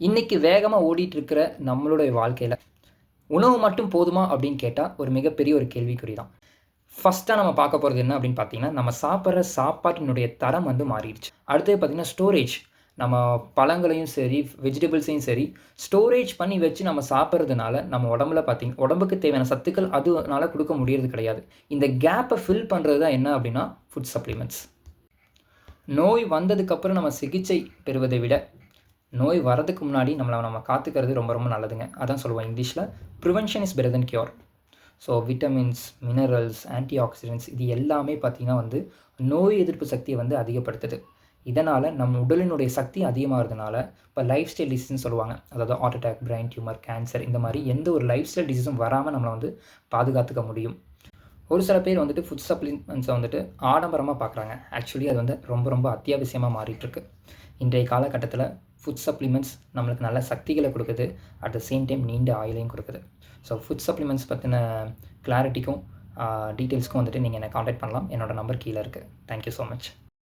இன்னைக்கு வேகமா ஓடிட்டு இருக்கிற நம்மளுடைய வாழ்க்கையில, உணவு மட்டும் போதுமா அப்படின்னு கேட்டா, ஒரு மிகப்பெரிய ஒரு கேள்விக்குறி தான். ஃபர்ஸ்ட்டா நம்ம பார்க்க போறது என்ன அப்படின்னு பார்த்தீங்கன்னா, நம்ம சாப்பிடுற சாப்பாட்டினுடைய தரம் வந்து மாறிடுச்சு. அடுத்தது பார்த்தீங்கன்னா, ஸ்டோரேஜ். நம்ம பழங்களையும் சரி, வெஜிடபிள்ஸையும் சரி, ஸ்டோரேஜ் பண்ணி வச்சு நம்ம சாப்பிடுறதுனால, நம்ம உடம்புல உடம்புக்கு தேவையான சத்துக்கள் அதுனால குடுக்க முடியறது கிடையாது. இந்த கேப்ப ஃபில் பண்றது தான் என்ன அப்படின்னா, ஃபுட் சப்ளிமெண்ட்ஸ். நோய் வந்ததுக்கப்புறம் நம்ம சிகிச்சை பெறுவதை விட, நோய் வரதுக்கு முன்னாடி நம்மள நம்ம காத்துக்கிறது ரொம்ப ரொம்ப நல்லதுங்க. அதான் சொல்லுவோம் இங்கிலீஷ்ல "prevention is better then cure". So vitamins, minerals, anti accidents இது எல்லாமே பார்த்தீங்கன்னா வந்து நோய் எதிர்ப்பு சக்தியை வந்து அதிகப்படுத்துது. இதனால் நம்ம உடலினுடைய சக்தி அதிகமாகிறதுனால இப்போ லைஃப் ஸ்டைல் டிசீஸ்ன்னு சொல்லுவாங்க. அதாவது heart attack, brain tumour, cancer இந்த மாதிரி எந்த ஒரு லைஃப் ஸ்டைல் டிசீஸும் வராமல் நம்மளை வந்து பாதுகாத்துக்க முடியும். ஒரு சில பேர் வந்துட்டு ஃபுட் சப்ளிமெண்ட்ஸை வந்துட்டு ஆடம்பரமாக பார்க்குறாங்க. ஆக்சுவலி அது வந்து ரொம்ப ரொம்ப அத்தியாவசியமாக மாறிட்டுருக்கு. இன்றைய காலகட்டத்தில் ஃபுட் சப்ளிமெண்ட்ஸ் நம்மளுக்கு நல்ல சக்திகளை கொடுக்குது. அட் த சேம் டைம் நீண்ட ஆயுளையும் கொடுக்குது. ஸோ ஃபுட் சப்ளிமெண்ட்ஸ் பற்றின கிளாரிட்டிக்கும் டீட்டெயில்ஸ்க்கும் வந்துட்டு நீங்கள் என்னை காண்டாக்ட் பண்ணலாம். என்னோடய நம்பர் கீழே இருக்குது. Thank you so much.